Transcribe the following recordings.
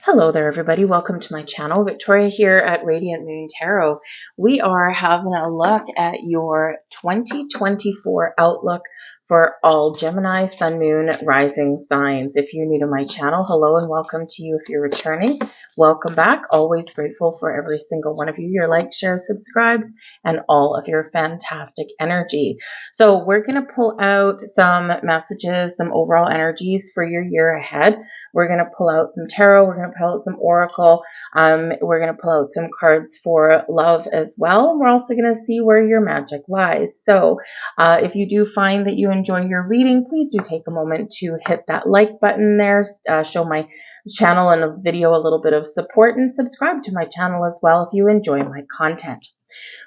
Hello there, everybody. Welcome to my channel. Victoria here at Radiant Moon Tarot. We are having a look at your 2024 outlook for all Gemini, Sun, Moon, Rising signs. If you're new to my channel, hello and welcome to you. If you're returning, welcome back. Always grateful for every single one of you, your likes, shares, subscribes, and all of your fantastic energy. So we're going to pull out some messages, some overall energies for your year ahead. We're going to pull out some tarot. We're going to pull out some oracle. We're going to pull out some cards for love as well. We're also going to see where your magic lies. So if you do find that you enjoy your reading, please do take a moment to hit that like button there. Show my channel and the video a little bit of support, and subscribe to my channel as well if you enjoy my content.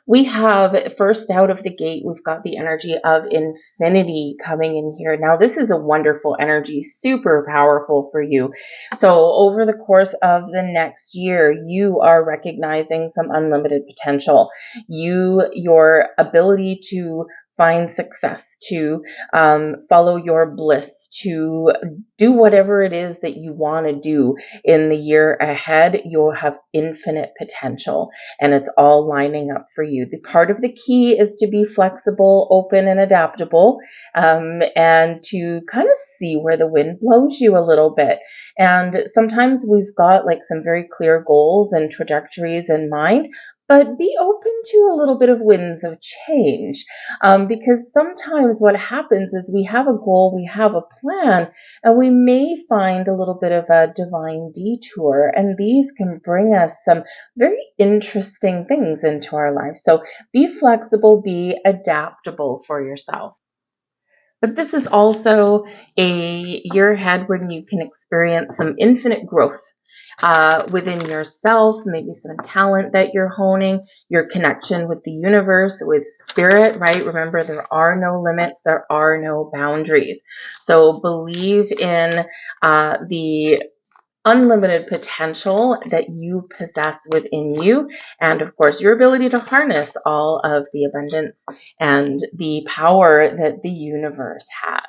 We have, first out of the gate, we've got the energy of infinity coming in here. Now, this is a wonderful energy, super powerful for you. So over the course of the next year, you are recognizing some unlimited potential. Your ability to find success, to follow your bliss, to do whatever it is that you want to do in the year ahead, you'll have infinite potential, and it's all lining up for you. The part of the key is to be flexible, open, and adaptable, and to kind of see where the wind blows you a little bit. And sometimes we've got like some very clear goals and trajectories in mind, but be open to a little bit of winds of change, because sometimes what happens is we have a goal, we have a plan, and we may find a little bit of a divine detour, and these can bring us some very interesting things into our life. So be flexible, be adaptable for yourself. But this is also a year ahead when you can experience some infinite growth within yourself, maybe some talent that you're honing, your connection with the universe, with spirit, right? Remember, there are no limits, there are no boundaries. So believe in the unlimited potential that you possess within you, and of course your ability to harness all of the abundance and the power that the universe has.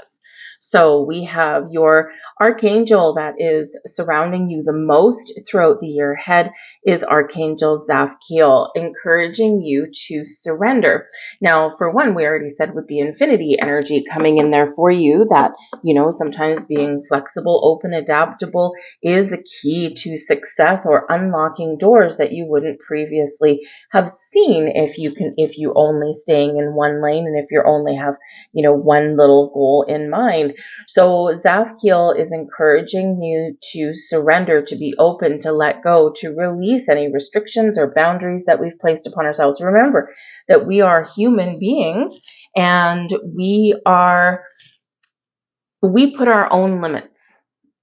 So we have your archangel that is surrounding you the most throughout the year ahead is Archangel Zapkiel, encouraging you to surrender. Now, for one, we already said with the infinity energy coming in there for you that, sometimes being flexible, open, adaptable is a key to success or unlocking doors that you wouldn't previously have seen if you only staying in one lane, and if you only have, one little goal in mind. So Zapkiel is encouraging you to surrender, to be open, to let go, to release any restrictions or boundaries that we've placed upon ourselves. Remember that we are human beings, and we put our own limits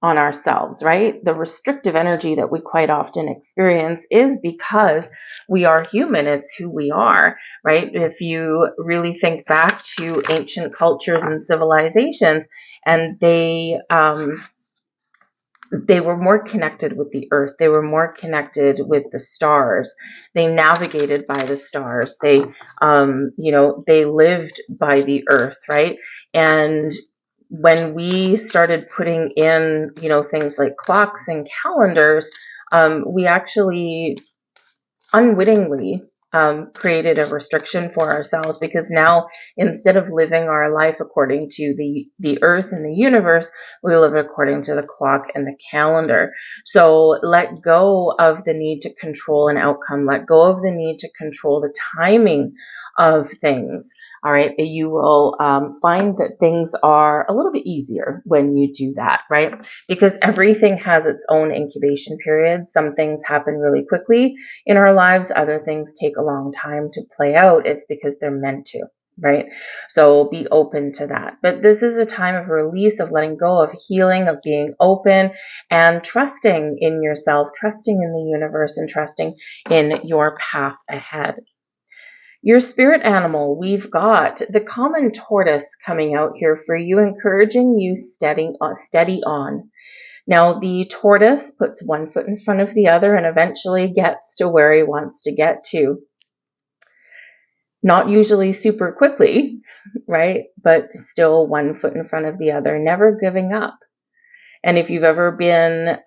on ourselves, right? The restrictive energy that we quite often experience is because we are human. It's who we are, right? If you really think back to ancient cultures and civilizations, and they were more connected with the earth. They were more connected with the stars. They navigated by the stars. They lived by the earth, right? And when we started putting in, things like clocks and calendars, we actually unwittingly created a restriction for ourselves, because now, instead of living our life according to the earth and the universe, we live according to the clock and the calendar. So let go of the need to control an outcome. Let go of the need to control the timing of things. All right, you will find that things are a little bit easier when you do that, right? Because everything has its own incubation period. Some things happen really quickly in our lives. Other things take a long time to play out. It's because they're meant to, right? So be open to that. But this is a time of release, of letting go, of healing, of being open, and trusting in yourself, trusting in the universe, and trusting in your path ahead. Your spirit animal, we've got the common tortoise coming out here for you, encouraging you steady on. Now, the tortoise puts one foot in front of the other and eventually gets to where he wants to get to. Not usually super quickly, right? But still one foot in front of the other, never giving up. And if you've ever been,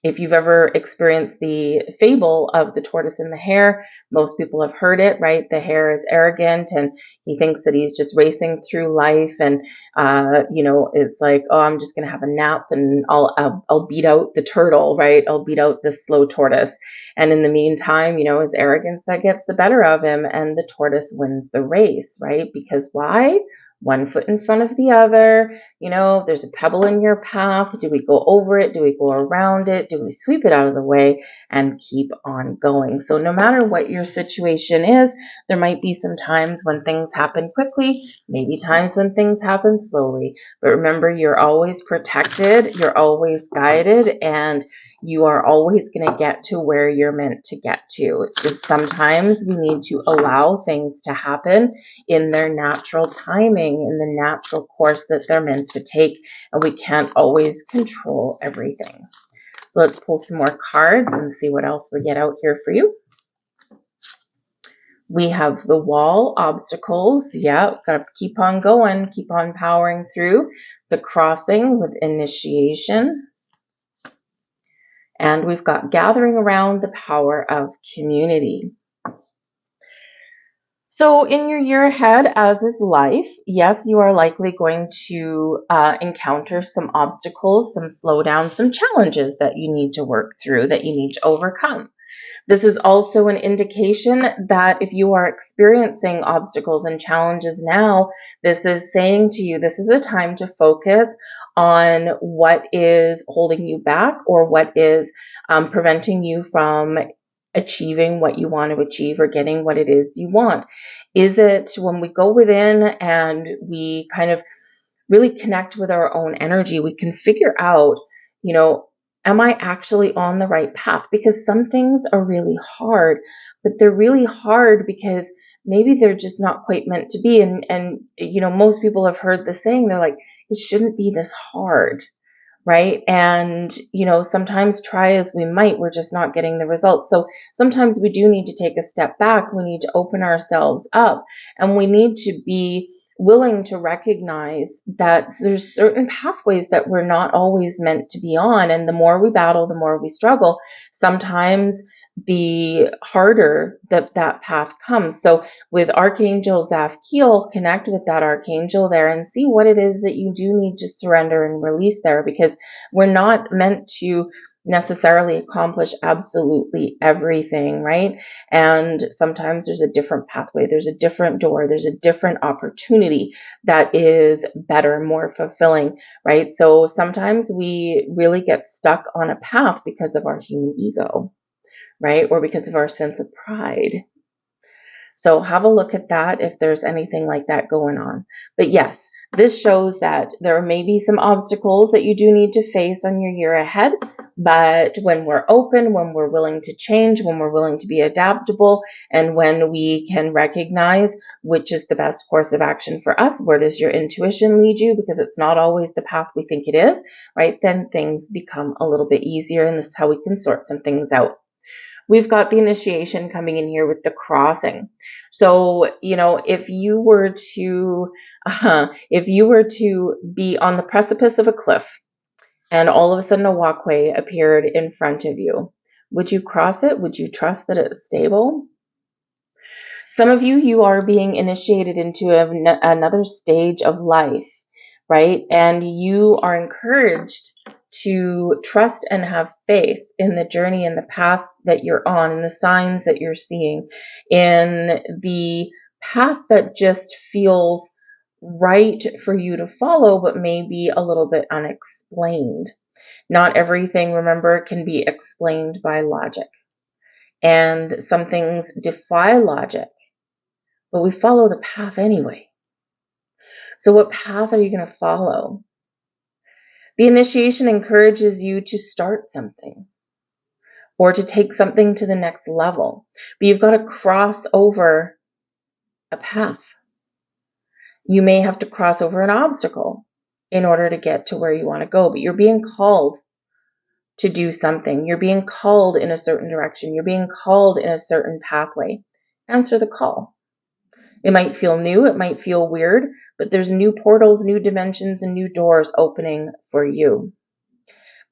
if you've ever experienced the fable of the tortoise and the hare, most people have heard it, right? The hare is arrogant and he thinks that he's just racing through life, and it's like, oh, I'm just gonna have a nap and I'll beat out the turtle, right? I'll beat out the slow tortoise. And in the meantime, his arrogance that gets the better of him, and the tortoise wins the race, right? Because why? One foot in front of the other. There's a pebble in your path. Do we go over it? Do we go around it? Do we sweep it out of the way and keep on going? So no matter what your situation is, there might be some times when things happen quickly, maybe times when things happen slowly. But remember, you're always protected, you're always guided, and you are always going to get to where you're meant to get to. It's just sometimes we need to allow things to happen in their natural timing, in the natural course that they're meant to take, and we can't always control everything. So let's pull some more cards and see what else we get out here for you. We have the wall, obstacles. Yeah, gotta keep on going, keep on powering through. The crossing with initiation. And we've got gathering around the power of community. So in your year ahead, as is life, yes, you are likely going to encounter some obstacles, some slowdowns, some challenges that you need to work through, that you need to overcome. This is also an indication that if you are experiencing obstacles and challenges now, this is saying to you, this is a time to focus on what is holding you back, or what is preventing you from achieving what you want to achieve, or getting what it is you want. Is it when we go within and we kind of really connect with our own energy, we can figure out, am I actually on the right path? Because some things are really hard, but they're really hard because maybe they're just not quite meant to be. And most people have heard the saying, they're like, it shouldn't be this hard, right? And, sometimes try as we might, we're just not getting the results. So sometimes we do need to take a step back. We need to open ourselves up, and we need to be willing to recognize that there's certain pathways that we're not always meant to be on. And the more we battle, the more we struggle. Sometimes the harder that path comes. So with Archangel Zapkiel, connect with that Archangel there and see what it is that you do need to surrender and release there, because we're not meant to necessarily accomplish absolutely everything, right? And sometimes there's a different pathway, there's a different door, there's a different opportunity that is better, more fulfilling, right? So sometimes we really get stuck on a path because of our human ego, right? Or because of our sense of pride. So have a look at that if there's anything like that going on. But yes, this shows that there may be some obstacles that you do need to face on your year ahead. But when we're open, when we're willing to change, when we're willing to be adaptable, and when we can recognize which is the best course of action for us, where does your intuition lead you, because it's not always the path we think it is, right? Then things become a little bit easier, and this is how we can sort some things out. We've got the initiation coming in here with the crossing. So, if you were to be on the precipice of a cliff and all of a sudden a walkway appeared in front of you, would you cross it? Would you trust that it's stable? Some of you are being initiated into another stage of life, right? And you are encouraged to trust and have faith in the journey and the path that you're on, and the signs that you're seeing, in the path that just feels right for you to follow, but maybe a little bit unexplained. Not everything, remember, can be explained by logic. And some things defy logic, but we follow the path anyway. So what path are you going to follow? The initiation encourages you to start something or to take something to the next level, but you've got to cross over a path. You may have to cross over an obstacle in order to get to where you want to go, but you're being called to do something. You're being called in a certain direction. You're being called in a certain pathway. Answer the call. It might feel new, it might feel weird, but there's new portals, new dimensions, and new doors opening for you.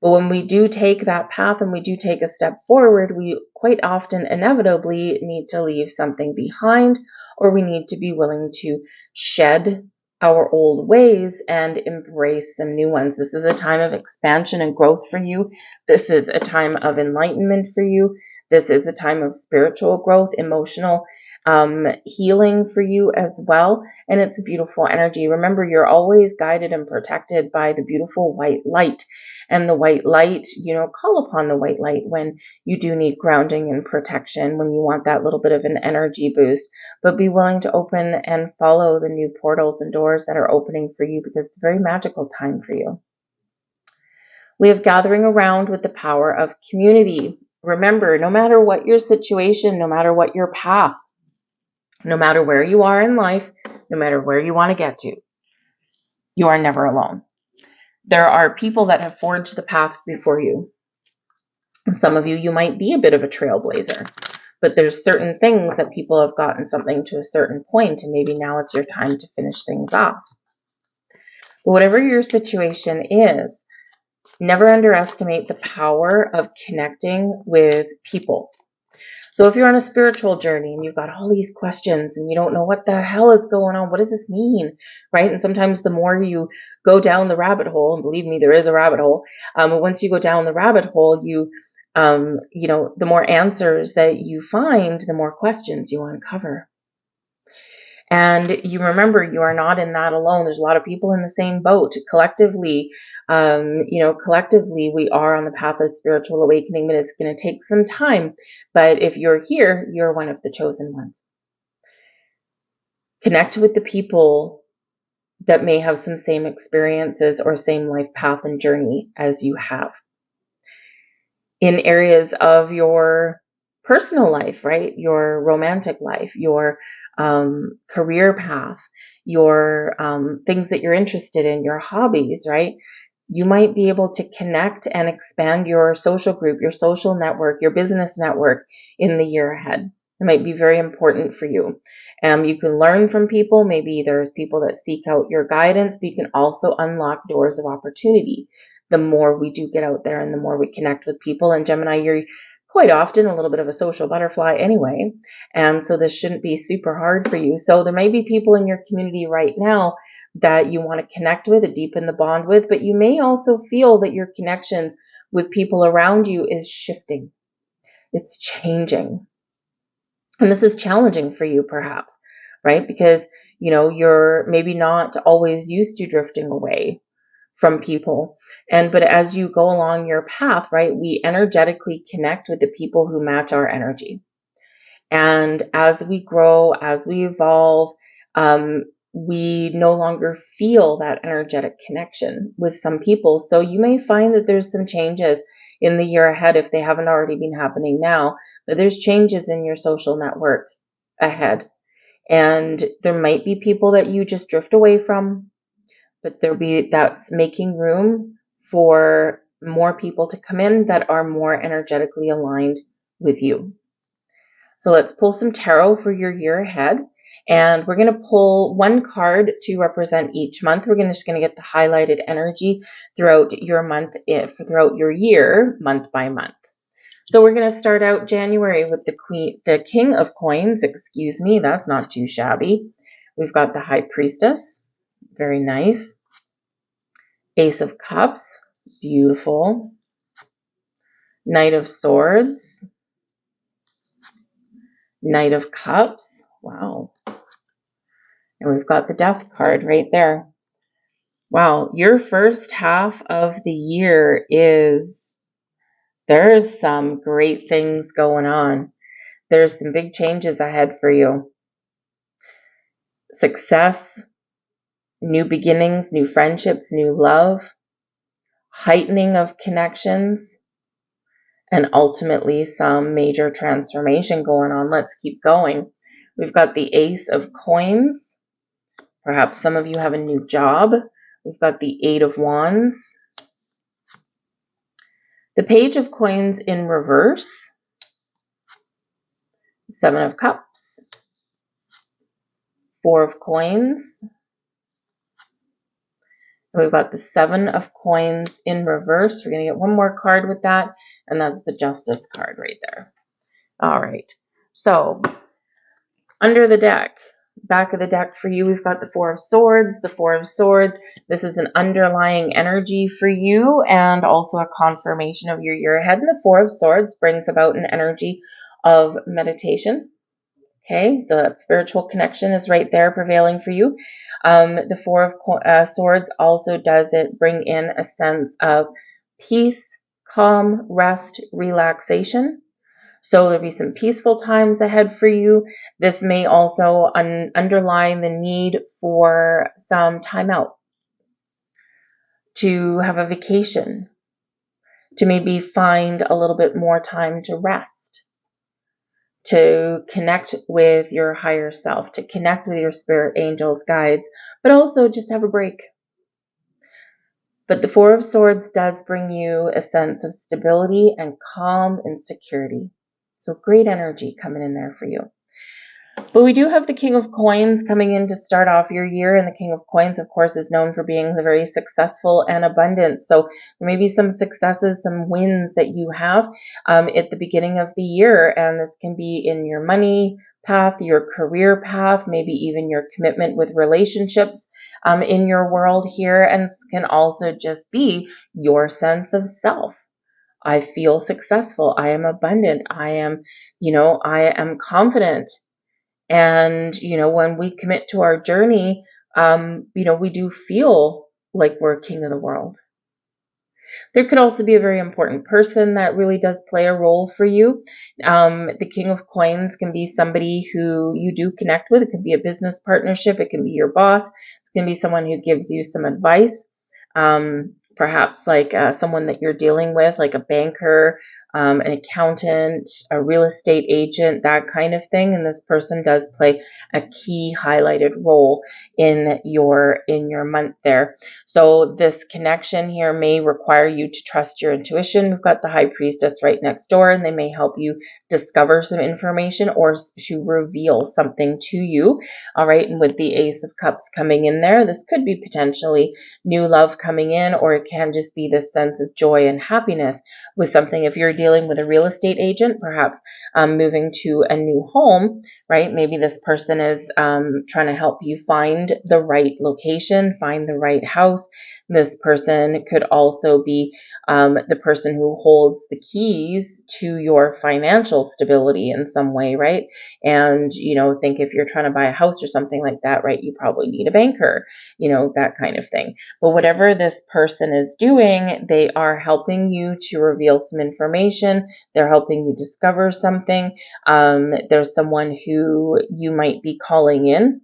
But when we do take that path and we do take a step forward, we quite often inevitably need to leave something behind, or we need to be willing to shed our old ways and embrace some new ones. This is a time of expansion and growth for you. This is a time of enlightenment for you. This is a time of spiritual growth, emotional healing for you as well. And it's a beautiful energy. Remember, you're always guided and protected by the beautiful white light. And the white light, call upon the white light when you do need grounding and protection, when you want that little bit of an energy boost. But be willing to open and follow the new portals and doors that are opening for you, because it's a very magical time for you. We have gathering around with the power of community. Remember, no matter what your situation, no matter what your path, no matter where you are in life, no matter where you want to get to, you are never alone. There are people that have forged the path before you. Some of you might be a bit of a trailblazer, but there's certain things that people have gotten something to a certain point, and maybe now it's your time to finish things off. But whatever your situation is, never underestimate the power of connecting with people. So if you're on a spiritual journey and you've got all these questions and you don't know what the hell is going on, what does this mean, right? And sometimes the more you go down the rabbit hole, and believe me, there is a rabbit hole, but once you go down the rabbit hole, the more answers that you find, the more questions you uncover. And you remember, you are not in that alone. There's a lot of people in the same boat. Collectively, we are on the path of spiritual awakening, but it's going to take some time. But if you're here, you're one of the chosen ones. Connect with the people that may have some same experiences or same life path and journey as you have. In areas of your personal life, right? Your romantic life, your career path, your things that you're interested in, your hobbies, right? You might be able to connect and expand your social group, your social network, your business network in the year ahead. It might be very important for you. You can learn from people. Maybe there's people that seek out your guidance, but you can also unlock doors of opportunity. The more we do get out there and the more we connect with people. And Gemini, you're quite often a little bit of a social butterfly anyway. And so this shouldn't be super hard for you. So there may be people in your community right now that you want to connect with and deepen the bond with, but you may also feel that your connections with people around you is shifting. It's changing. And this is challenging for you perhaps, right? Because, you're maybe not always used to drifting away from people. But as you go along your path, right, we energetically connect with the people who match our energy. And as we grow, as we evolve, we no longer feel that energetic connection with some people. So you may find that there's some changes in the year ahead if they haven't already been happening now, but there's changes in your social network ahead. And there might be people that you just drift away from, but that's making room for more people to come in that are more energetically aligned with you. So let's pull some tarot for your year ahead. And we're going to pull one card to represent each month. We're just going to get the highlighted energy throughout your month, throughout your year, month by month. So we're going to start out January with the King of Coins. Excuse me, that's not too shabby. We've got the High Priestess. Very nice. Ace of Cups. Beautiful. Knight of Swords. Knight of Cups. Wow. And we've got the Death card right there. Wow, your first half of the year there's some great things going on. There's some big changes ahead for you. Success, new beginnings, new friendships, new love, heightening of connections, and ultimately some major transformation going on. Let's keep going. We've got the Ace of Coins. Perhaps some of you have a new job. We've got the Eight of Wands. The Page of Coins in reverse. Seven of Cups. Four of Coins. And we've got the Seven of Coins in reverse. We're going to get one more card with that, and that's the Justice card right there. All right. So, under the deck, back of the deck for you, we've got the Four of Swords. The Four of Swords, this is an underlying energy for you and also a confirmation of your year ahead. And the Four of Swords brings about an energy of meditation. Okay, so that spiritual connection is right there prevailing for you. The Four of Swords also does it bring in a sense of peace, calm, rest, relaxation. So there'll be some peaceful times ahead for you. This may also underline the need for some time out, to have a vacation, to maybe find a little bit more time to rest, to connect with your higher self, to connect with your spirit angels, guides, but also just have a break. But the Four of Swords does bring you a sense of stability and calm and security. So great energy coming in there for you. But we do have the King of Coins coming in to start off your year. And the King of Coins, of course, is known for being very successful and abundant. So there may be some successes, some wins that you have at the beginning of the year. And this can be in your money path, your career path, maybe even your commitment with relationships in your world here. And this can also just be your sense of self. I feel successful. I am abundant. I am confident. And, when we commit to our journey, we do feel like we're king of the world. There could also be a very important person that really does play a role for you. The King of Coins can be somebody who you do connect with. It could be a business partnership. It can be your boss. It's going to be someone who gives you some advice. Perhaps like someone that you're dealing with, like a banker, an accountant, a real estate agent, that kind of thing. And this person does play a key highlighted role in your month there. So this connection here may require you to trust your intuition. We've got the High Priestess right next door, and they may help you discover some information or to reveal something to you. All right. And with the Ace of Cups coming in there, this could be potentially new love coming in, or it can just be this sense of joy and happiness with something. If you're dealing with a real estate agent, perhaps moving to a new home, right? Maybe this person is trying to help you find the right location, find the right house. This person could also be the person who holds the keys to your financial stability in some way, right? And, think if you're trying to buy a house or something like that, right, you probably need a banker, that kind of thing. But whatever this person is doing, they are helping you to reveal some information. They're helping you discover something. There's someone who you might be calling in.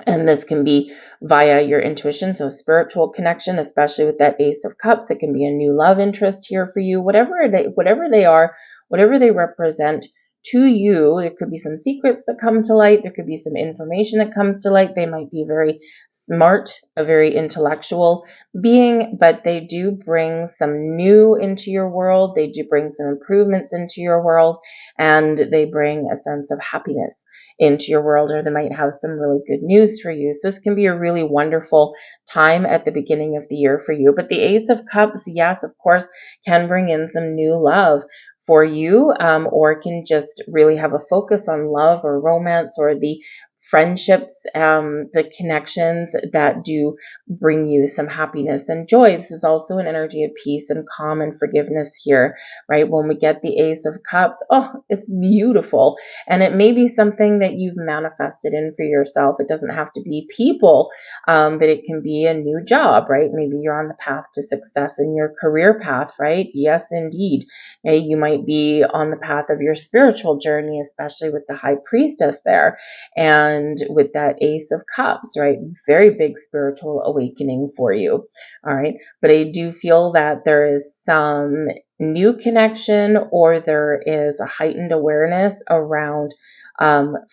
And this can be via your intuition, so a spiritual connection, especially with that Ace of Cups. It can be a new love interest here for you, whatever they are, whatever they represent to you. There could be some secrets that come to light. There could be some information that comes to light. They might be very smart, a very intellectual being, but they do bring some new into your world. They do bring some improvements into your world, and they bring a sense of happiness into your world, or they might have some really good news for you. So this can be a really wonderful time at the beginning of the year for you. But the Ace of Cups, yes, of course, can bring in some new love for you, or can just really have a focus on love or romance or the friendships, the connections that do bring you some happiness and joy. This is also an energy of peace and calm and forgiveness here, right? When we get the Ace of Cups, oh, it's beautiful. And it may be something that you've manifested in for yourself. It doesn't have to be people, but it can be a new job, right? Maybe you're on the path to success in your career path, right? Yes, indeed. Okay, you might be on the path of your spiritual journey, especially with the High Priestess there. And with that Ace of Cups, right? Very big spiritual awakening for you. All right. But I do feel that there is some new connection, or there is a heightened awareness around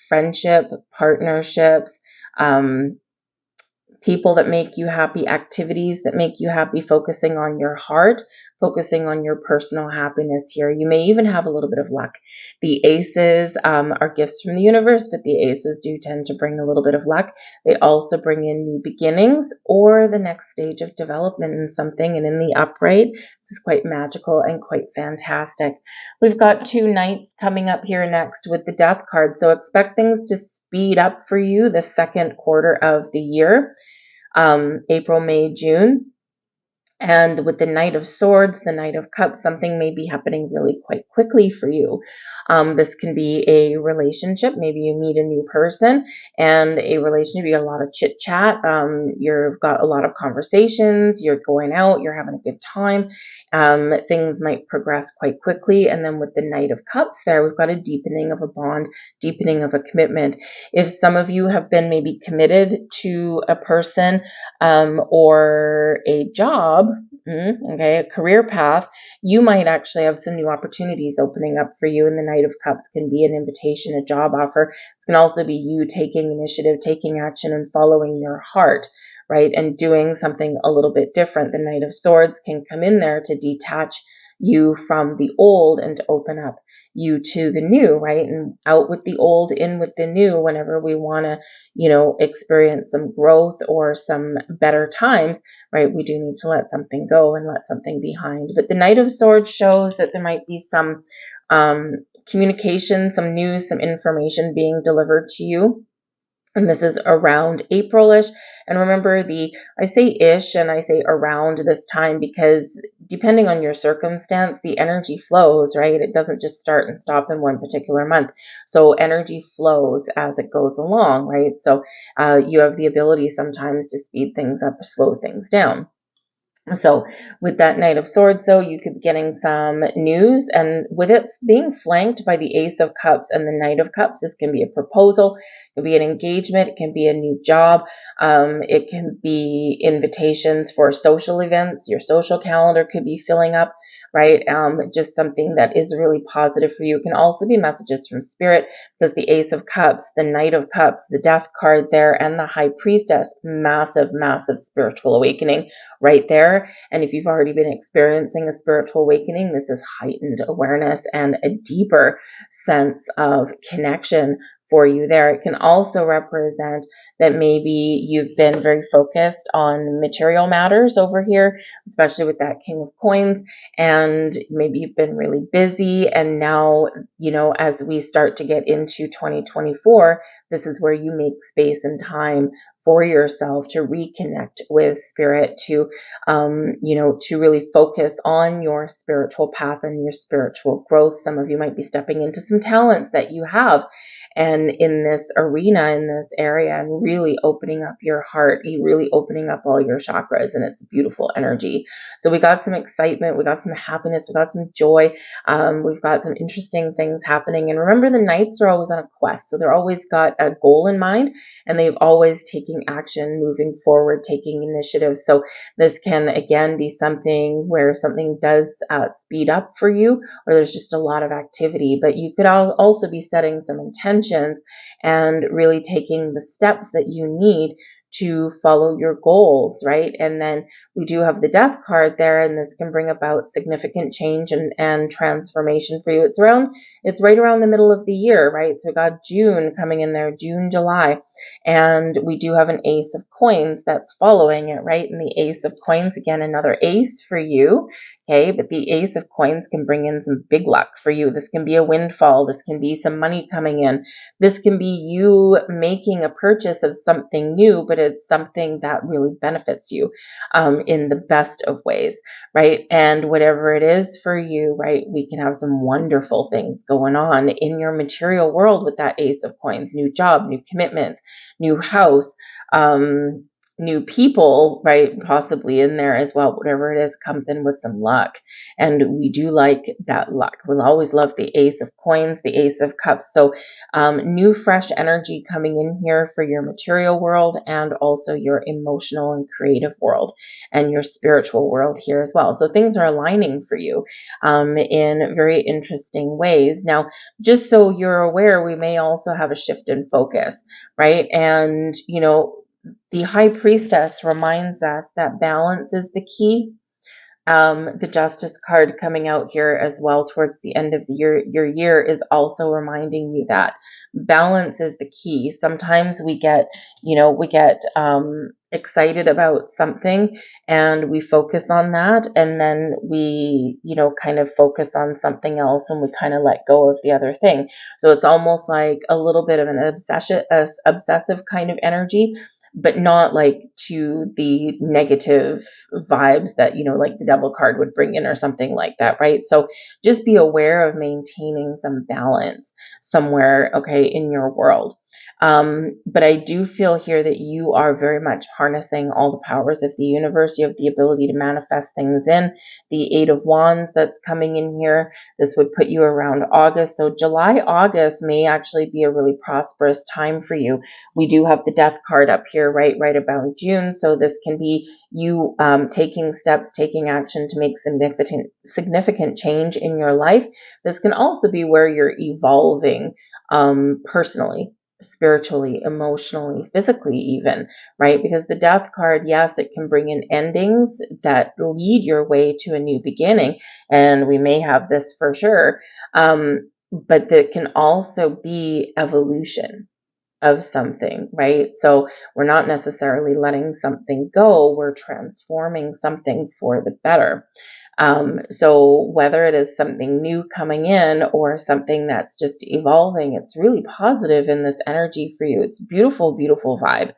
friendship, partnerships, people that make you happy, activities that make you happy, focusing on your heart, focusing on your personal happiness here. You may even have a little bit of luck. The aces are gifts from the universe, but the aces do tend to bring a little bit of luck. They also bring in new beginnings or the next stage of development in something. And in the upright, this is quite magical and quite fantastic. We've got 2 knights coming up here next with the death card. So expect things to speed up for you the second quarter of the year, April, May, June. And with the Knight of Swords, the Knight of Cups, something may be happening really quite quickly for you. This can be a relationship. Maybe you meet a new person, and a relationship, you get a lot of chit chat. You've got a lot of conversations. You're going out. You're having a good time. Things might progress quite quickly. And then with the Knight of Cups there, we've got a deepening of a bond, deepening of a commitment. If some of you have been maybe committed to a person or a job, okay, a career path, you might actually have some new opportunities opening up for you. And the Knight of Cups can be an invitation, a job offer. It can also be you taking initiative, taking action, and following your heart, right? And doing something a little bit different. The Knight of Swords can come in there to detach you from the old and to open up you to the new, right? And out with the old, in with the new whenever we want to, experience some growth or some better times, right? We do need to let something go and let something behind. But the Knight of Swords shows that there might be some communication, some news, some information being delivered to you. And this is around April-ish. And remember, I say ish and I say around this time because depending on your circumstance, the energy flows, right? It doesn't just start and stop in one particular month. So energy flows as it goes along, right? So you have the ability sometimes to speed things up or slow things down. So with that Knight of Swords, though, you could be getting some news, and with it being flanked by the Ace of Cups and the Knight of Cups, this can be a proposal, it can be an engagement, it can be a new job, it can be invitations for social events, your social calendar could be filling up, right? Just something that is really positive for you. It can also be messages from Spirit, because the Ace of Cups, the Knight of Cups, the Death card there, and the High Priestess, massive, massive spiritual awakening right there. And if you've already been experiencing a spiritual awakening, this is heightened awareness and a deeper sense of connection for you there. It can also represent that maybe you've been very focused on material matters over here, especially with that King of Coins, and maybe you've been really busy. And now, as we start to get into 2024, this is where you make space and time for yourself to reconnect with Spirit, to really focus on your spiritual path and your spiritual growth. Some of you might be stepping into some talents that you have, and in this arena, in this area, and really opening up your heart, really opening up all your chakras, and it's beautiful energy. So we got some excitement, we got some happiness, we got some joy, we've got some interesting things happening. And remember, the knights are always on a quest, so they're always got a goal in mind, and they've always taken action, moving forward, taking initiative. So this can again be something where something does speed up for you, or there's just a lot of activity, but you could also be setting some intentions and really taking the steps that you need to follow your goals, right? And then we do have the Death card there, and this can bring about significant change and transformation for you. It's right around the middle of the year, right? So we got June coming in there, June, July, and we do have an Ace of Coins that's following it, right? And the Ace of Coins, again, another ace for you, okay? But the Ace of Coins can bring in some big luck for you. This can be a windfall. This can be some money coming in. This can be you making a purchase of something new, but it's something that really benefits you in the best of ways, right? And whatever it is for you, right, we can have some wonderful things going on in your material world with that Ace of Coins. New job, new commitments, new house, new people, right, possibly in there as well. Whatever it is comes in with some luck, and we do like that luck. We'll always love the Ace of Coins, the Ace of Cups. So new fresh energy coming in here for your material world, and also your emotional and creative world, and your spiritual world here as well. So things are aligning for you in very interesting ways. Now, just so you're aware, we may also have a shift in focus, right? And The High Priestess reminds us that balance is the key. The Justice card coming out here as well towards the end of the year, your year, is also reminding you that balance is the key. Sometimes we get, excited about something and we focus on that, and then we, kind of focus on something else and we kind of let go of the other thing. So it's almost like a little bit of an obsessive kind of energy, but not like to the negative vibes that, like the devil card would bring in or something like that, right? So just be aware of maintaining some balance somewhere, okay, in your world. But I do feel here that you are very much harnessing all the powers of the universe. You have the ability to manifest things in. The Eight of Wands that's coming in here, this would put you around August. So July, August may actually be a really prosperous time for you. We do have the Death card up here, right about June. So this can be you taking steps, taking action to make significant change in your life. This can also be where you're evolving personally, spiritually, emotionally, physically even, right? Because the Death card, yes, it can bring in endings that lead your way to a new beginning, and we may have this for sure, but that can also be evolution of something, right? So we're not necessarily letting something go, we're transforming something for the better. So whether it is something new coming in or something that's just evolving, it's really positive in this energy for you. It's beautiful, beautiful vibe.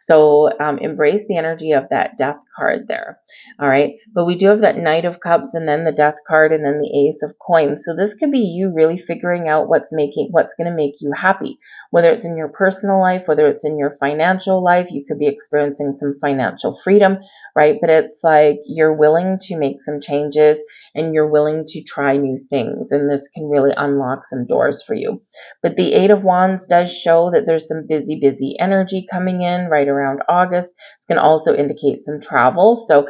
So embrace the energy of that Death card there. All right. But we do have that Knight of Cups and then the Death card and then the Ace of Coins. So this could be you really figuring out what's going to make you happy, whether it's in your personal life, whether it's in your financial life. You could be experiencing some financial freedom, right? But it's like you're willing to make some changes and you're willing to try new things. And this can really unlock some doors for you. But the Eight of Wands does show that there's some busy energy coming in right around August. It's going to also indicate some travel. So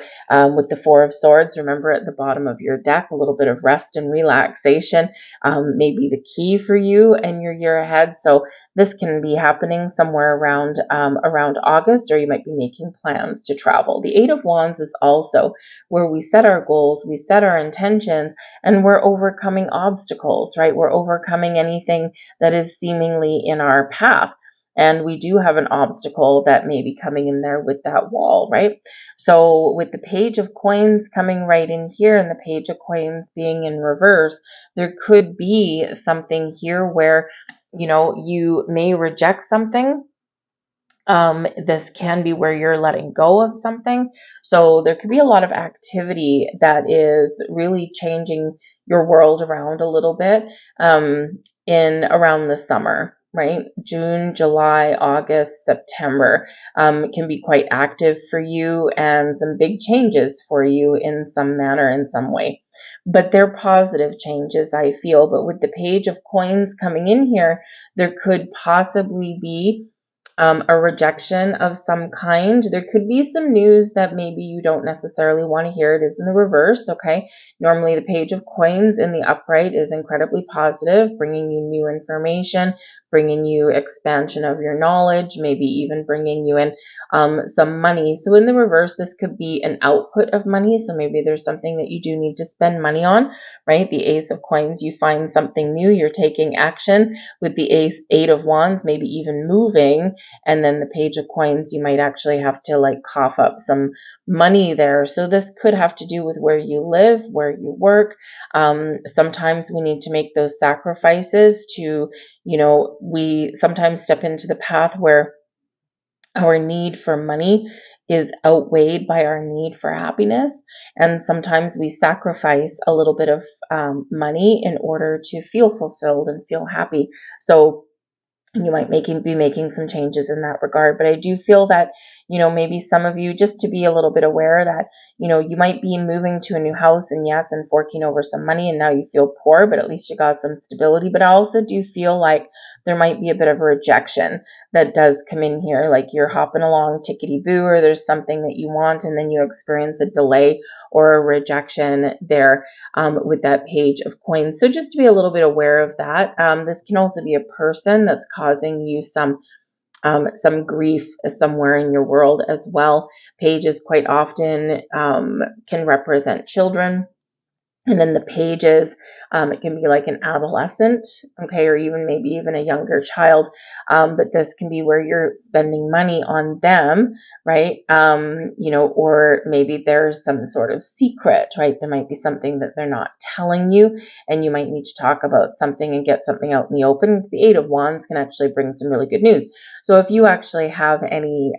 with the Four of Swords, remember at the bottom of your deck, a little bit of rest and relaxation may be the key for you and your year ahead. So this can be happening somewhere around August, or you might be making plans to travel. The Eight of Wands is also where we set our goals, we set our intentions, and we're overcoming obstacles, right? We're overcoming anything that is seemingly in our path. And we do have an obstacle that may be coming in there with that wall, right? So with the Page of Coins coming right in here and the Page of Coins being in reverse, there could be something here where, you may reject something. This can be where you're letting go of something. So there could be a lot of activity that is really changing your world around a little bit in around the summer, right? June, July, August, September can be quite active for you and some big changes for you in some manner, in some way. But they're positive changes, I feel. But with the Page of Coins coming in here, there could possibly be a rejection of some kind. There could be some news that maybe you don't necessarily want to hear. It is in the reverse, okay? Normally the Page of Coins in the upright is incredibly positive, bringing you new information, bringing you expansion of your knowledge, maybe even bringing you in some money. So in the reverse, this could be an output of money. So maybe there's something that you do need to spend money on, right? The Ace of Coins, you find something new, you're taking action. With the Eight of Wands, maybe even moving. And then the Page of Coins, you might actually have to like cough up some money there. So this could have to do with where you live, where you work. Sometimes we need to make those sacrifices to, we sometimes step into the path where our need for money is outweighed by our need for happiness. And sometimes we sacrifice a little bit of money in order to feel fulfilled and feel happy. So you might be making some changes in that regard. But I do feel that, maybe some of you, just to be a little bit aware that, you might be moving to a new house and yes, and forking over some money and now you feel poor, but at least you got some stability. But I also do feel like there might be a bit of a rejection that does come in here. Like you're hopping along tickety-boo, or there's something that you want and then you experience a delay or a rejection there with that Page of Coins. So just to be a little bit aware of that. This can also be a person that's causing you some some grief somewhere in your world as well. Pages quite often can represent children. And then the pages, it can be like an adolescent, okay, or even maybe even a younger child. But this can be where you're spending money on them, right? Or maybe there's some sort of secret, right? There might be something that they're not telling you, and you might need to talk about something and get something out in the open. So the Eight of Wands can actually bring some really good news. So if you actually have any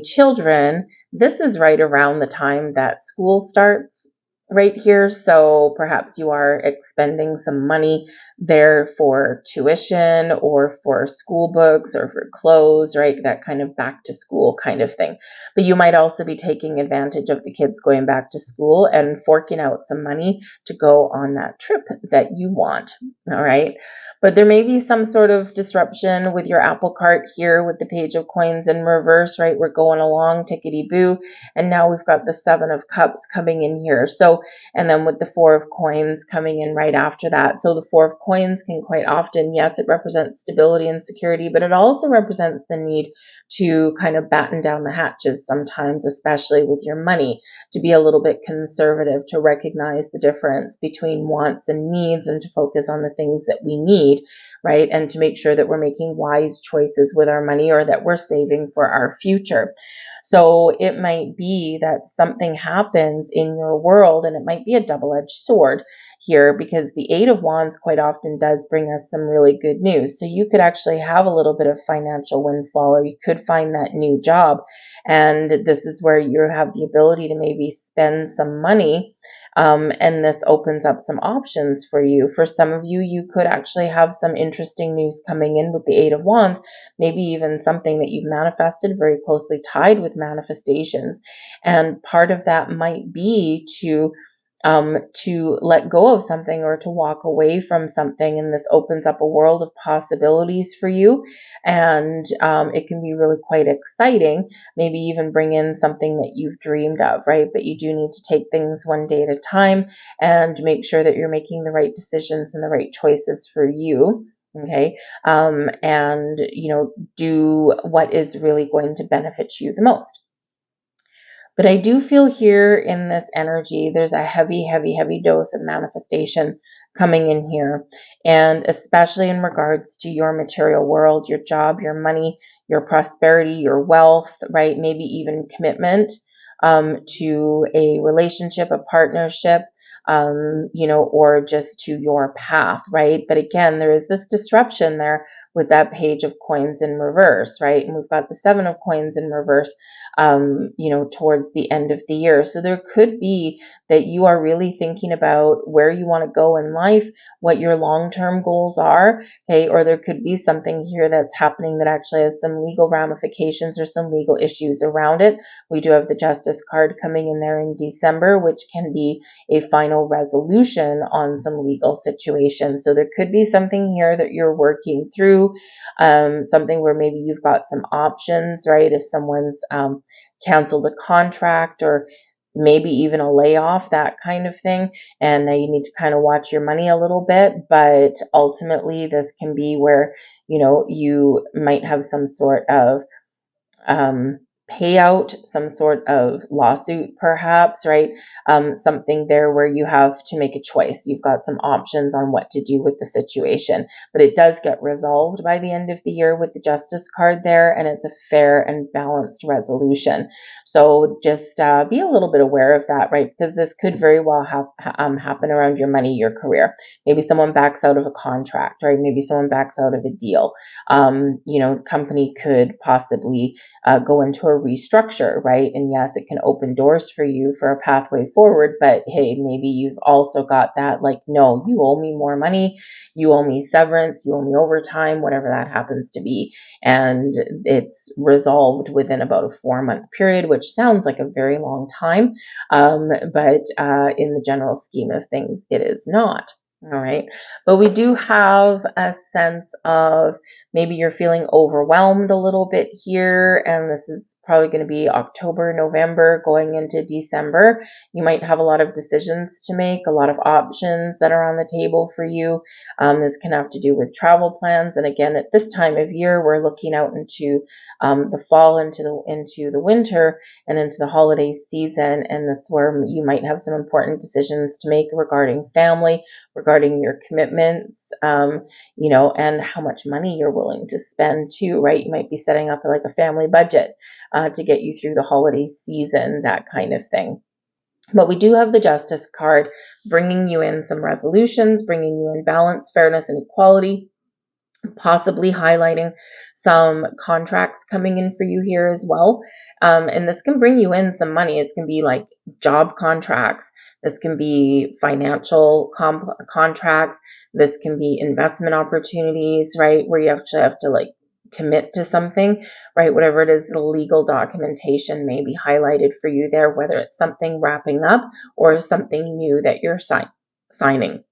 children, this is right around the time that school starts right here. So perhaps you are expending some money there for tuition or for school books or for clothes, right? That kind of back to school kind of thing. But you might also be taking advantage of the kids going back to school and forking out some money to go on that trip that you want. All right. But there may be some sort of disruption with your apple cart here with the Page of Coins in reverse, right? We're going along tickety-boo. And now we've got the Seven of Cups coming in here. So, and then with the Four of Coins coming in right after that. So the Four of Coins can quite often, yes, it represents stability and security, but it also represents the need to kind of batten down the hatches sometimes, especially with your money, to be a little bit conservative, to recognize the difference between wants and needs and to focus on the things that we need, right? And to make sure that we're making wise choices with our money or that we're saving for our future. So it might be that something happens in your world, and it might be a double-edged sword here, because the Eight of Wands quite often does bring us some really good news. So you could actually have a little bit of financial windfall, or you could find that new job. And this is where you have the ability to maybe spend some money. And this opens up some options for you. For some of you, you could actually have some interesting news coming in with the Eight of Wands, maybe even something that you've manifested, very closely tied with manifestations. And part of that might be to let go of something or to walk away from something. And this opens up a world of possibilities for you. And it can be really quite exciting, maybe even bring in something that you've dreamed of, right? But you do need to take things one day at a time and make sure that you're making the right decisions and the right choices for you. Okay. And, do what is really going to benefit you the most. But I do feel here in this energy, there's a heavy, heavy, heavy dose of manifestation coming in here. And especially in regards to your material world, your job, your money, your prosperity, your wealth, right? Maybe even commitment to a relationship, a partnership, or just to your path, right? But again, there is this disruption there with that Page of Coins in reverse, right? And we've got the Seven of Coins in reverse, towards the end of the year. So there could be that you are really thinking about where you want to go in life, what your long-term goals are, okay? Or there could be something here that's happening that actually has some legal ramifications or some legal issues around it. We do have the Justice card coming in there in December, which can be a final resolution on some legal situation. So there could be something here that you're working through, something where maybe you've got some options, right? If someone's canceled a contract or maybe even a layoff, that kind of thing. And now you need to kind of watch your money a little bit. But ultimately, this can be where, you might have some sort of payout, some sort of lawsuit, perhaps, right? Something there where you have to make a choice. You've got some options on what to do with the situation, but it does get resolved by the end of the year with the Justice card there, and it's a fair and balanced resolution. So just be a little bit aware of that, right? Because this could very well happen around your money, your career. Maybe someone backs out of a contract, right? Maybe someone backs out of a deal. Company could possibly go into a restructure, right? And yes, it can open doors for you for a pathway forward, but hey, maybe you've also got that, like, no, you owe me more money, you owe me severance, you owe me overtime, whatever that happens to be. And it's resolved within about a 4-month period, which sounds like a very long time. But in the general scheme of things, it is not. All right. But we do have a sense of maybe you're feeling overwhelmed a little bit here. And this is probably going to be October, November, going into December. You might have a lot of decisions to make, a lot of options that are on the table for you. This can have to do with travel plans. And again, at this time of year, we're looking out into the fall, into the winter, and into the holiday season. And this is where you might have some important decisions to make regarding family, regarding your commitments, and how much money you're willing to spend too, right? You might be setting up like a family budget to get you through the holiday season, that kind of thing. But we do have the Justice card bringing you in some resolutions, bringing you in balance, fairness, and equality, possibly highlighting some contracts coming in for you here as well. And this can bring you in some money. It's going to be like job contracts. This can be financial contracts. This can be investment opportunities, right? Where you actually have to like commit to something, right? Whatever it is, the legal documentation may be highlighted for you there, whether it's something wrapping up or something new that you're signing.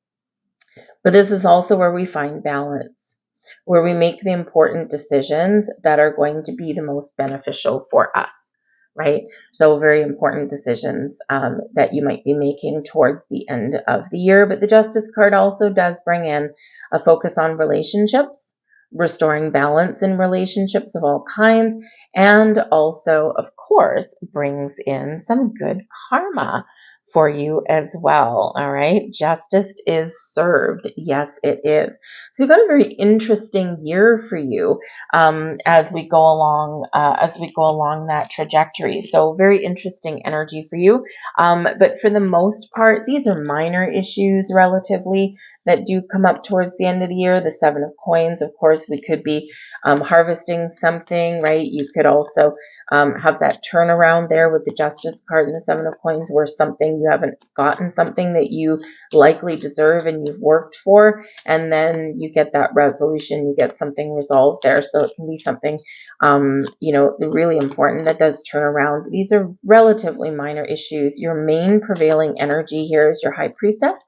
But this is also where we find balance, where we make the important decisions that are going to be the most beneficial for us, right? So very important decisions that you might be making towards the end of the year. But the Justice card also does bring in a focus on relationships, restoring balance in relationships of all kinds, and also, of course, brings in some good karma for you as well. All right. Justice is served. Yes, it is. So we've got a very interesting year for you as we go along that trajectory. So very interesting energy for you. But for the most part, these are minor issues relatively that do come up towards the end of the year. The 7 of Coins, of course, we could be harvesting something, right? You could also have that turnaround there with the Justice card and the 7 of Coins, where something you haven't gotten, something that you likely deserve and you've worked for, and then you get that resolution, you get something resolved there. So it can be something, really important that does turn around. These are relatively minor issues. Your main prevailing energy here is your High Priestess.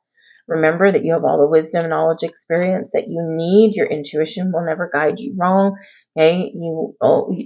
Remember that you have all the wisdom, knowledge, experience that you need. Your intuition will never guide you wrong. Okay, you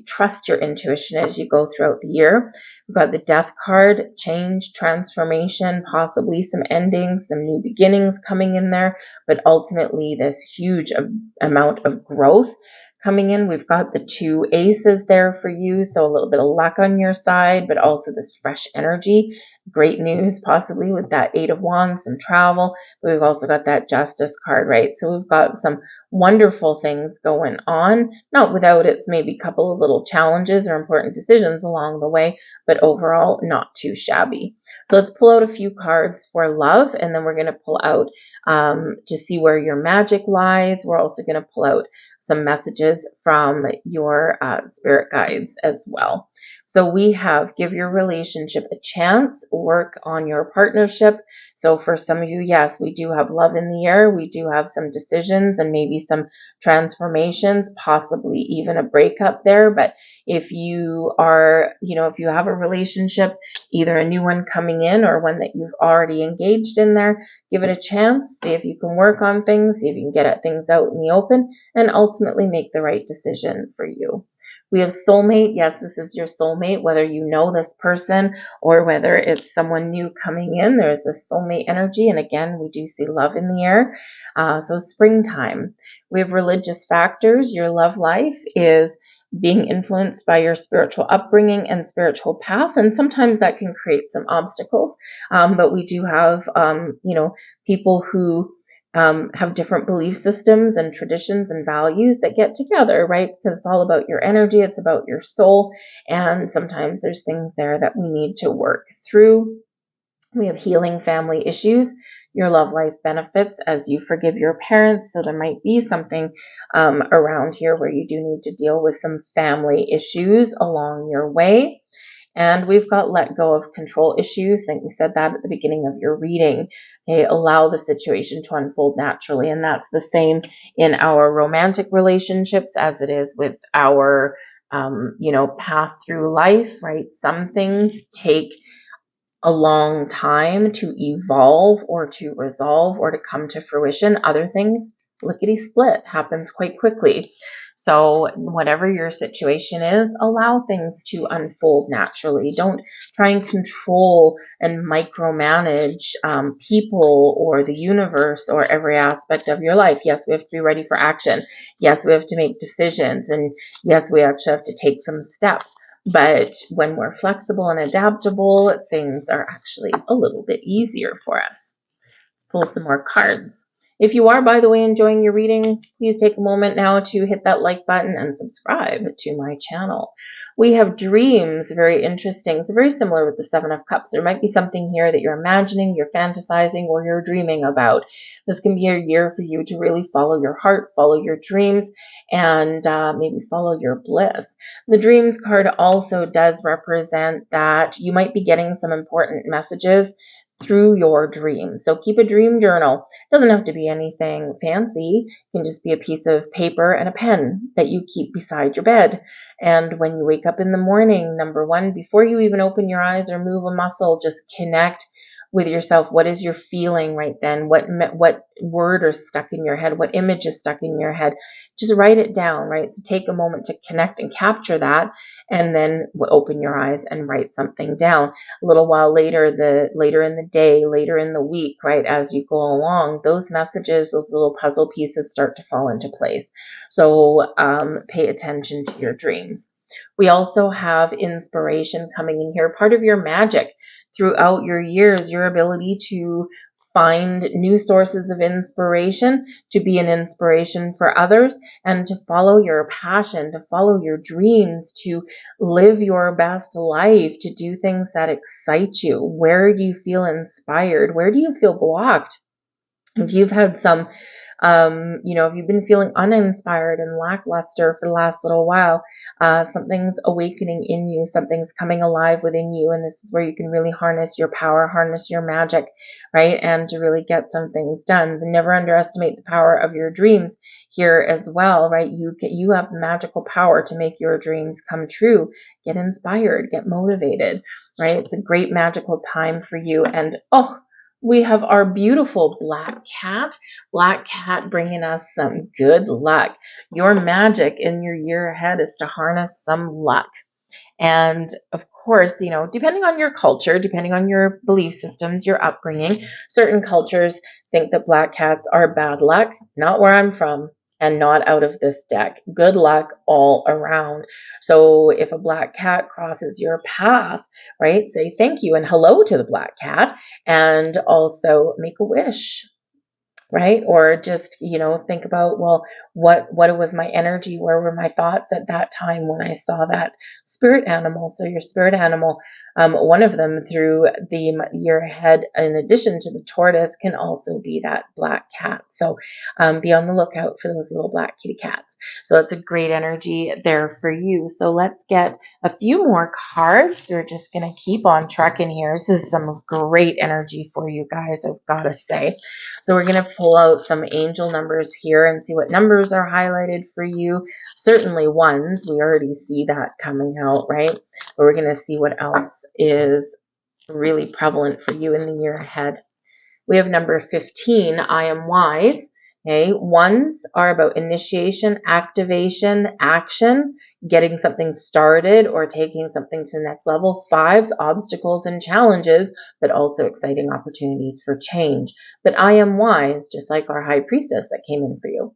trust your intuition as you go throughout the year. We've got the Death card, change, transformation, possibly some endings, some new beginnings coming in there, but ultimately this huge amount of growth coming in. We've got the 2 aces there for you, so a little bit of luck on your side, but also this fresh energy. Great news, possibly with that 8 of Wands, some travel. But we've also got that Justice card, right? So we've got some wonderful things going on, not without its maybe a couple of little challenges or important decisions along the way, but overall not too shabby. So let's pull out a few cards for love, and then we're going to pull out to see where your magic lies. We're also going to pull out some messages from your spirit guides as well. So we have give your relationship a chance, work on your partnership. So for some of you, yes, we do have love in the air. We do have some decisions and maybe some transformations, possibly even a breakup there. But if you are, if you have a relationship, either a new one coming in or one that you've already engaged in there, give it a chance. See if you can work on things, see if you can get at things out in the open, and ultimately make the right decision for you. We have soulmate. Yes, this is your soulmate, whether you know this person or whether it's someone new coming in. There's this soulmate energy. And again, we do see love in the air. So springtime. We have religious factors. Your love life is being influenced by your spiritual upbringing and spiritual path. And sometimes that can create some obstacles. But we do have, people who have different belief systems and traditions and values that get together, right? Because it's all about your energy, it's about your soul, and sometimes there's things there that we need to work through. We have healing family issues, your love life benefits as you forgive your parents, so there might be something around here where you do need to deal with some family issues along your way. And we've got let go of control issues. I think we said that at the beginning of your reading. Okay, allow the situation to unfold naturally. And that's the same in our romantic relationships as it is with our, path through life, right? Some things take a long time to evolve or to resolve or to come to fruition. Other things, lickety split, happens quite quickly. So whatever your situation is, allow things to unfold naturally. Don't try and control and micromanage people or the universe or every aspect of your life. Yes, we have to be ready for action. Yes, we have to make decisions. And yes, we actually have to take some steps. But when we're flexible and adaptable, things are actually a little bit easier for us. Let's pull some more cards. If you are, by the way, enjoying your reading, please take a moment now to hit that like button and subscribe to my channel. We have dreams, very interesting. So very similar with the Seven of Cups. There might be something here that you're imagining, you're fantasizing, or you're dreaming about. This can be a year for you to really follow your heart, follow your dreams, and maybe follow your bliss. The dreams card also does represent that you might be getting some important messages through your dreams. So keep a dream journal. It doesn't have to be anything fancy. It can just be a piece of paper and a pen that you keep beside your bed. And when you wake up in the morning, number one, before you even open your eyes or move a muscle, just connect with yourself. What is your feeling right then? What word is stuck in your head? What image is stuck in your head? Just write it down, right? So take a moment to connect and capture that, and then open your eyes and write something down. A little while later, later in the day, later in the week, right, as you go along, those messages, those little puzzle pieces start to fall into place. So pay attention to your dreams. We also have inspiration coming in here. Part of your magic throughout your years, your ability to find new sources of inspiration, to be an inspiration for others, and to follow your passion, to follow your dreams, to live your best life, to do things that excite you. Where do you feel inspired? Where do you feel blocked? If you've had some if you've been feeling uninspired and lackluster for the last little while, something's awakening in you, something's coming alive within you, and this is where you can really harness your power, harness your magic, right, and to really get some things done. But never underestimate the power of your dreams here as well, right? You have magical power to make your dreams come true. Get inspired, get motivated, right? It's a great magical time for you. And we have our beautiful black cat. Black cat bringing us some good luck. Your magic in your year ahead is to harness some luck. And of course, depending on your culture, depending on your belief systems, your upbringing, certain cultures think that black cats are bad luck. Not where I'm from, and not out of this deck. Good luck all around. So if a black cat crosses your path, right, say thank you and hello to the black cat, and also make a wish. Right? Or just, think about, well, what was my energy? Where were my thoughts at that time when I saw that spirit animal? So your spirit animal, one of them through the year ahead, in addition to the tortoise, can also be that black cat. So be on the lookout for those little black kitty cats. So it's a great energy there for you. So let's get a few more cards. We're just going to keep on trucking here. This is some great energy for you guys, I've got to say. So we're going to pull out some angel numbers here and see what numbers are highlighted for you. Certainly ones. We already see that coming out, right? But we're going to see what else is really prevalent for you in the year ahead. We have number 15, I am wise. Okay, ones are about initiation, activation, action, getting something started or taking something to the next level. Fives, obstacles and challenges, but also exciting opportunities for change. But I am wise, just like our high priestess that came in for you.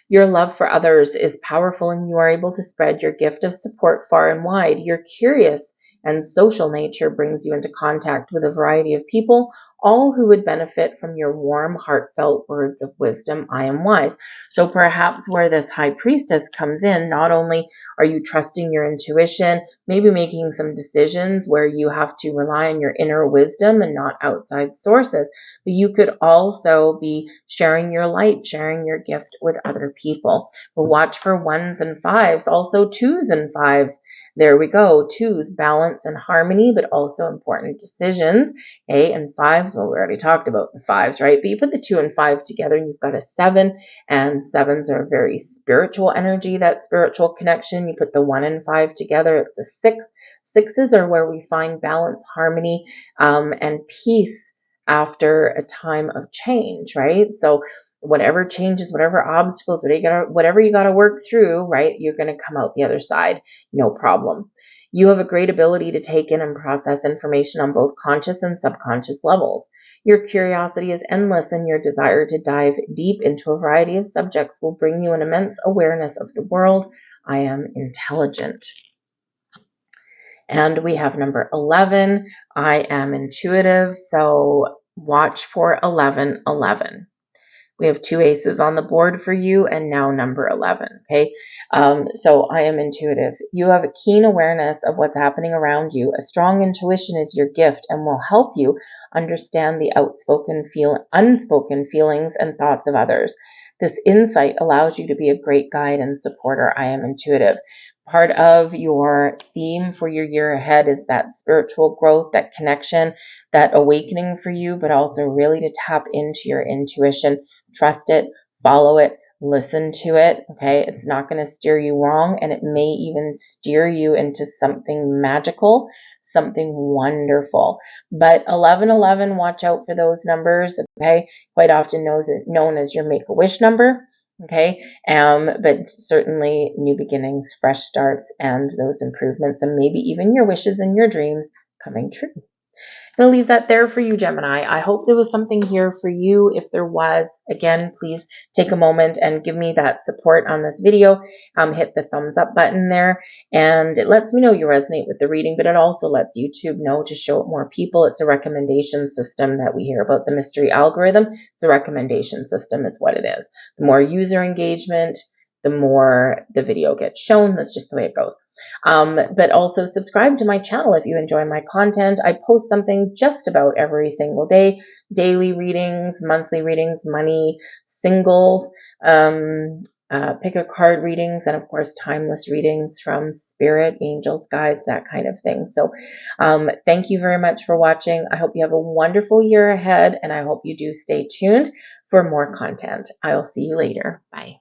Your love for others is powerful, and you are able to spread your gift of support far and wide. Your curious and social nature brings you into contact with a variety of people, all who would benefit from your warm, heartfelt words of wisdom. I am wise. So perhaps where this high priestess comes in, not only are you trusting your intuition, maybe making some decisions where you have to rely on your inner wisdom and not outside sources, but you could also be sharing your light, sharing your gift with other people. But watch for ones and fives, also twos and fives. There we go. Twos, balance and harmony, but also important decisions. Okay, and fives, well, we already talked about the fives, right? But you put the 2 and 5 together and you've got a 7, and sevens are very spiritual energy, that spiritual connection. You put the 1 and 5 together, it's a 6. Sixes are where we find balance, harmony, and peace after a time of change, right? So whatever changes, whatever obstacles, whatever you got to work through, right? You're going to come out the other side, no problem. You have a great ability to take in and process information on both conscious and subconscious levels. Your curiosity is endless, and your desire to dive deep into a variety of subjects will bring you an immense awareness of the world. I am intelligent. And we have number 11. I am intuitive. So watch for 1111. We have 2 aces on the board for you, and now number 11. Okay. So I am intuitive. You have a keen awareness of what's happening around you. A strong intuition is your gift and will help you understand the unspoken feelings and thoughts of others. This insight allows you to be a great guide and supporter. I am intuitive. Part of your theme for your year ahead is that spiritual growth, that connection, that awakening for you, but also really to tap into your intuition. Trust it, follow it, listen to it, okay? It's not going to steer you wrong, and it may even steer you into something magical, something wonderful. But 1111, watch out for those numbers, okay? Quite often known as your Make-A-Wish number, okay? But certainly new beginnings, fresh starts, and those improvements, and maybe even your wishes and your dreams coming true. I'm going to leave that there for you, Gemini. I hope there was something here for you. If there was, again, please take a moment and give me that support on this video. Hit the thumbs up button there, and it lets me know you resonate with the reading, but it also lets YouTube know to show it more people. It's a recommendation system that we hear about, the mystery algorithm. It's a recommendation system is what it is. The more user engagement, the more the video gets shown. That's just the way it goes. But also subscribe to my channel if you enjoy my content. I post something just about every single day. Daily readings, monthly readings, money, singles, pick a card readings, and of course timeless readings from spirit, angels, guides, that kind of thing. So thank you very much for watching. I hope you have a wonderful year ahead, and I hope you do stay tuned for more content. I'll see you later. Bye.